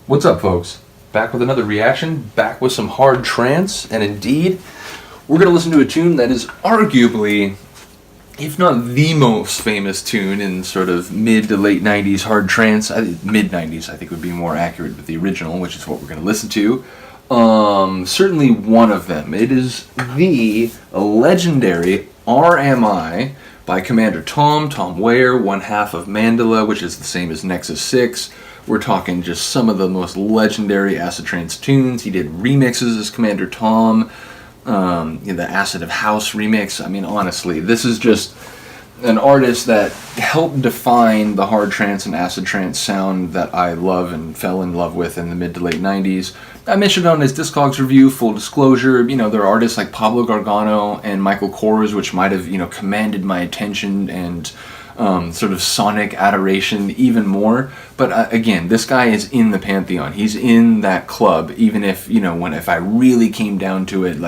What's up, folks? Back with another reaction, back with some hard trance, and indeed, we're going to listen to a tune that is arguably, if not the most famous tune in sort of mid to late 90s hard trance. Mid 90s, I think, would be more accurate with the original, which is what we're going to listen to. Certainly one of them. It is the legendary RMI by Commander Tom Weyer, one half of Mandala, which is the same as Nexus 6. We're talking just some of the most legendary acid trance tunes. He did remixes as Commander Tom, the Acid of House remix. I mean, honestly, this is just an artist that helped define the hard trance and acid trance sound that I love and fell in love with in the mid to late 90s. I mentioned on his Discogs review, full disclosure, there are artists like Pablo Gargano and Michael Kors, which might have, commanded my attention and sort of sonic adoration even more. But again, this guy is in the pantheon. He's in that club, even if, if I really came down to it,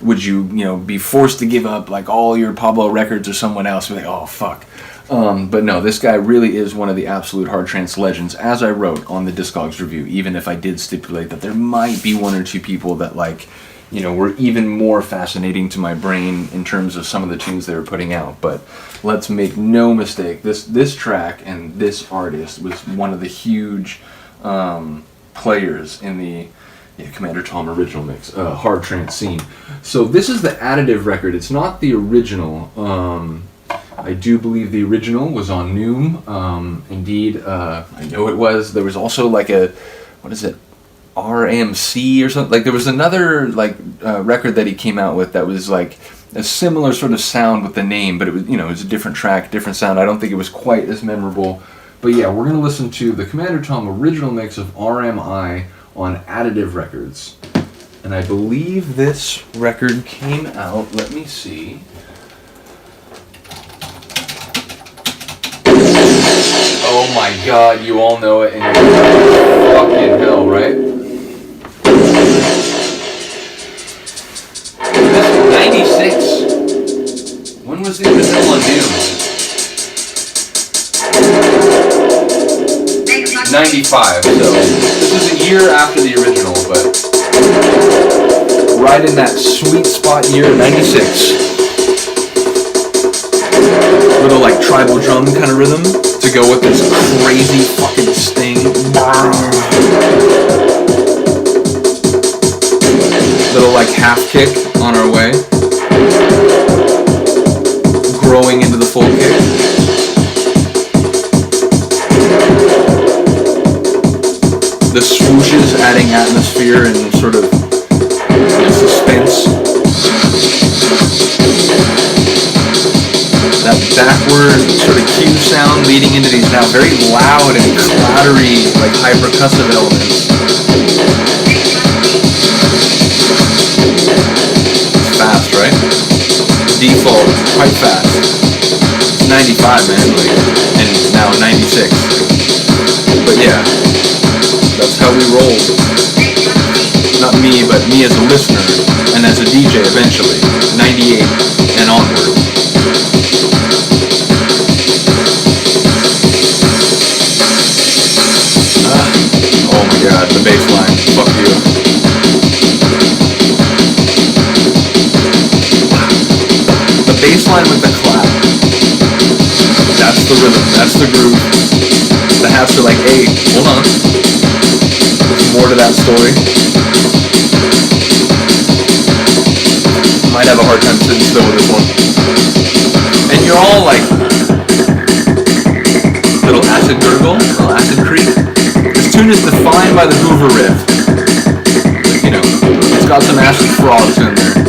would you, be forced to give up, all your Pablo records or someone else? Be like, oh, fuck. But no, this guy really is one of the absolute hard trance legends, as I wrote on the Discogs review, even if I did stipulate that there might be one or two people that, were even more fascinating to my brain in terms of some of the tunes they were putting out. But let's make no mistake, this track and this artist was one of the huge players in the Commander Tom original mix, hard trance scene. So this is the additive record. It's not the original. I do believe the original was on Noom. Indeed, I know it was. There was also RMC or something. There was another record that he came out with that was a similar sort of sound with the name, but it was it was a different track, different sound. I don't think it was quite as memorable. But yeah, we're gonna listen to the Commander Tom original mix of RMI on Additive Records, and I believe this record came out. Let me see. Oh my God! You all know it, and you're fucking hell, right? 96. When was the original on Doom? 95. So this is a year after the original, but right in that sweet spot year, 96. Little tribal drum kind of rhythm to go with this crazy fucking sting. Little half kick on our way, growing into the full kick. The swooshes adding atmosphere and sort of suspense. That backward sort of cue sound leading into these now very loud and clattery, high percussive elements. Fast, right? Default, quite fast. It's 95, man, and now 96. But yeah, that's how we roll. Not me, but me as a listener, and as a DJ eventually. 98 and onward. Oh my God, the bass line. Fuck you. Baseline with the clap. That's the rhythm. That's the groove. The hats are hey, hold on. There's more to that story. Might have a hard time sitting still with this one. And you're all little acid gurgle, little acid creep. This tune is defined by the hoover riff. It's got some acid frogs in there.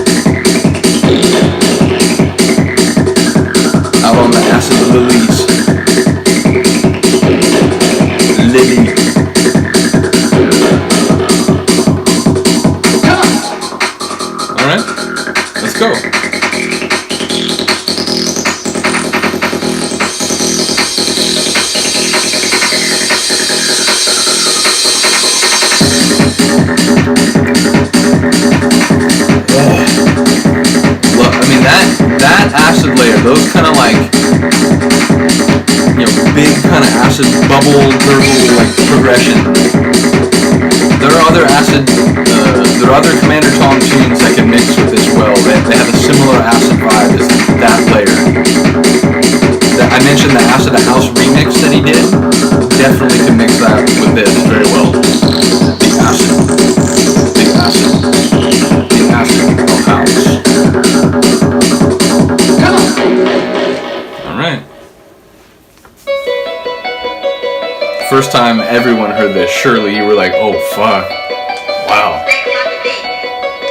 Out on the acid lilies. Lily. Alright, let's go. That acid layer, those kind of big kind of acid bubble gurgle progression other acid, there are other Commander Tom tunes that can mix with this well. They have a similar acid vibe as that layer. I mentioned the Acid House remix that he did. Definitely can mix that with this very well. The acid of house. All right. First time everyone heard this, surely you were like, oh fuck, wow.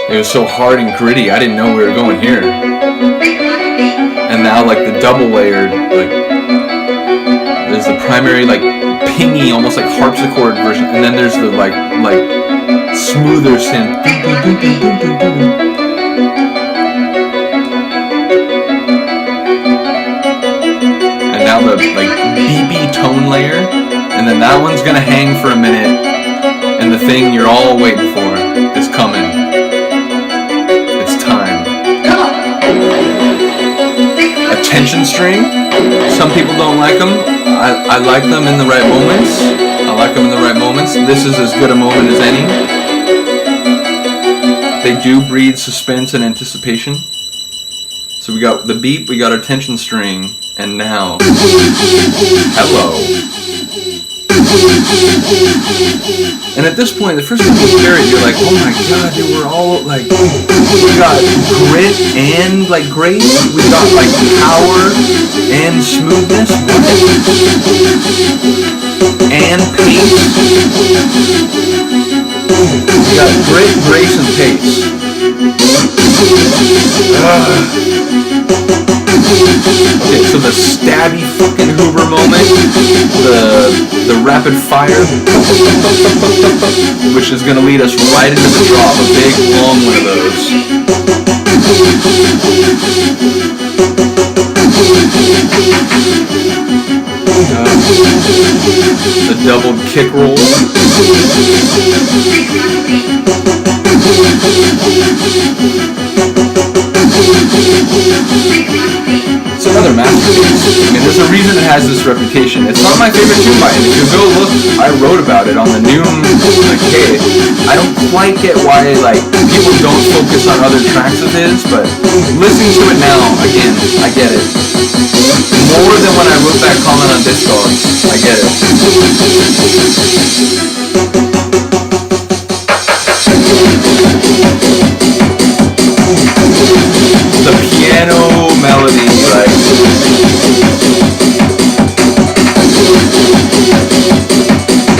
It was so hard and gritty, I didn't know we were going here. And now like the double layered, like, there's the primary like pingy, almost like harpsichord version, and then there's the like smoother synth. And now the like BB tone layer. And then that one's gonna hang for a minute, and the thing you're all waiting for is coming. It's time. A tension string. Some people don't like them. I like them in the right moments. I like them in the right moments. This is as good a moment as any. They do breed suspense and anticipation. So we got the beat, we got our tension string, and now, hello. And at this point, the first time you hear it, you're like, oh my god, dude, we're all like, we got grit and like grace, we got like power and smoothness, and pace. We got grit, grace, and pace. Okay, so the stabby fucking hoover moment, the rapid fire, which is going to lead us right into the drop, a big long one of those. The double kick roll. It's another masterpiece. I mean, there's a reason it has this reputation. It's not my favorite tune by him. If you go look, I wrote about it on the Noom Decay. I don't quite get why like people don't focus on other tracks of his, but listening to it now, again, I get it. More than when I wrote that comment on Discogs. I get it. The piano melody, like,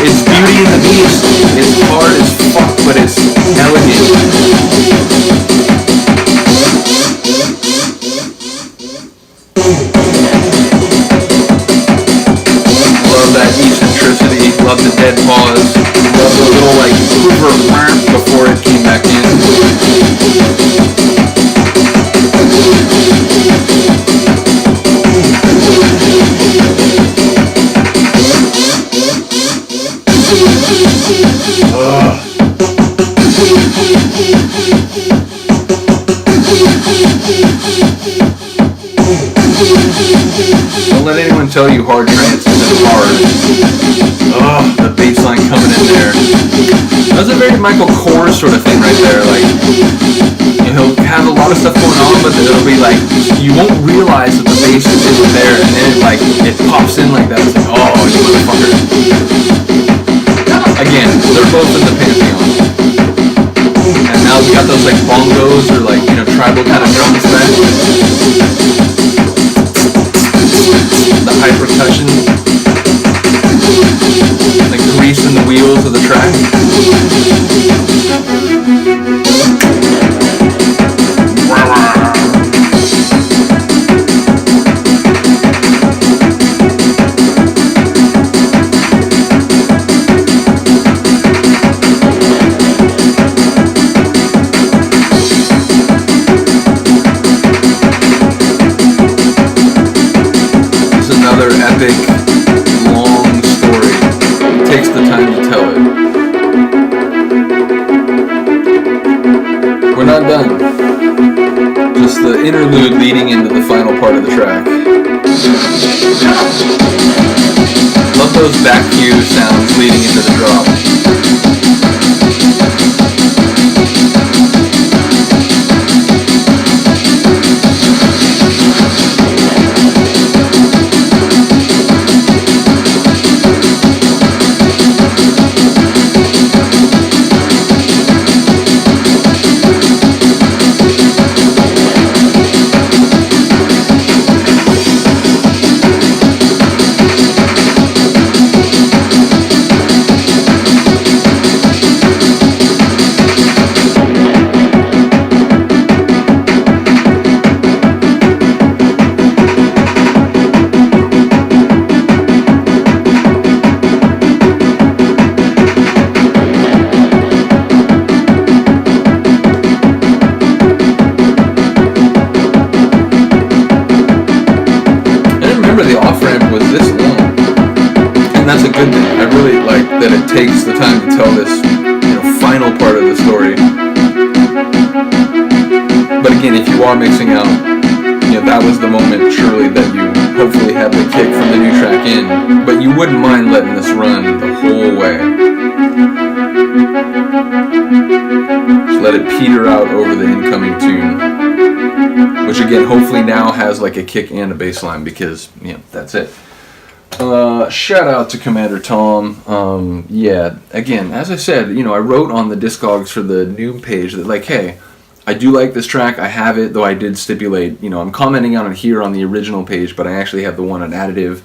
it's Beauty and the Beast. It's hard as fuck, but it's elegant. Love that eccentricity. Love the dead pause. Love the little like hoover before it came back in. Don't let anyone tell you hard trance isn't hard. Ugh, the bass line coming in there. That's a very Michael Kors sort of thing right there. Like, he'll have a lot of stuff going on, but it'll be like, you won't realize that the bass isn't there, and then it pops in like that. It's like, oh, you motherfucker. Again, they're both in the pantheon. And now we got those like bongos or like, tribal kind of drums back. The high percussion, like greasing the wheels of the track. Epic, long story. It takes the time to tell it. We're not done. Just the interlude leading into the final part of the track. Love those back cue sounds leading into the drop. takes the time to tell this, final part of the story. But again, if you are mixing out, that was the moment, surely, that you hopefully had the kick from the new track in. But you wouldn't mind letting this run the whole way. Just let it peter out over the incoming tune. Which again, hopefully now has like a kick and a bass line, because, that's it. Shout out to Commander Tom. Yeah, again, as I said, I wrote on the Discogs for the new page that, like, hey, I do like this track, I have it, though I did stipulate, I'm commenting on it here on the original page, but I actually have the one on Additive,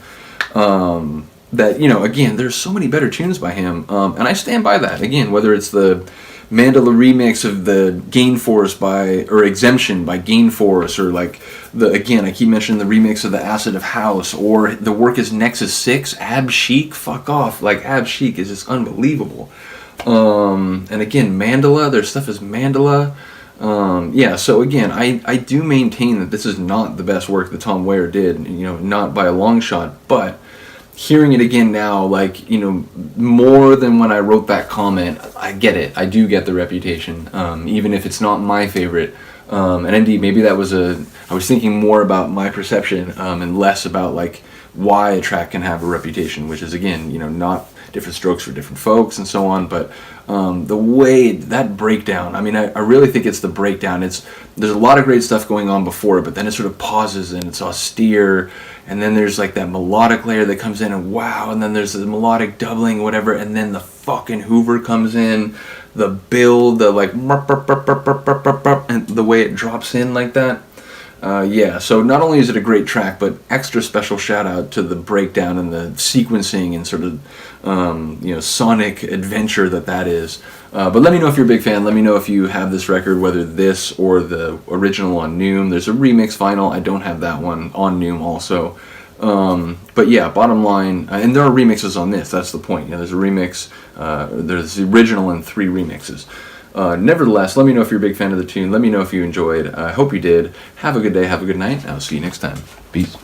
that, again, there's so many better tunes by him, and I stand by that. Again, whether it's the Mandala remix of the Gain Force or Exemption by Gain Force, or like again, I keep mentioning the remix of the Acid of House, or the work is Nexus 6, Ab Chic, fuck off, like Ab Chic is just unbelievable. And again, Mandala, their stuff is Mandala. Yeah, so again, I do maintain that this is not the best work that Tom Ware did, not by a long shot, but hearing it again now, like, more than when I wrote that comment, I get it. I do get the Reputation, even if it's not my favorite. And indeed, maybe I was thinking more about my perception, and less about, like, why a track can have a reputation, which is, again, not different strokes for different folks and so on, but the way that breakdown, I really think it's the breakdown. There's a lot of great stuff going on before it, but then it sort of pauses and it's austere, and then there's like that melodic layer that comes in, and wow, and then there's the melodic doubling, whatever, and then the fucking hoover comes in, the build, the like, and the way it drops in like that. Yeah, so not only is it a great track, but extra special shout out to the breakdown and the sequencing and sort of, sonic adventure that is. But let me know if you're a big fan. Let me know if you have this record, whether this or the original on Noom. There's a remix vinyl. I don't have that one on Noom also. But yeah, bottom line, and there are remixes on this. That's the point. There's a remix. There's the original and 3 remixes. Nevertheless, let me know if you're a big fan of the tune. Let me know if you enjoyed. I hope you did. Have a good day. Have a good night. I'll see you next time. Peace.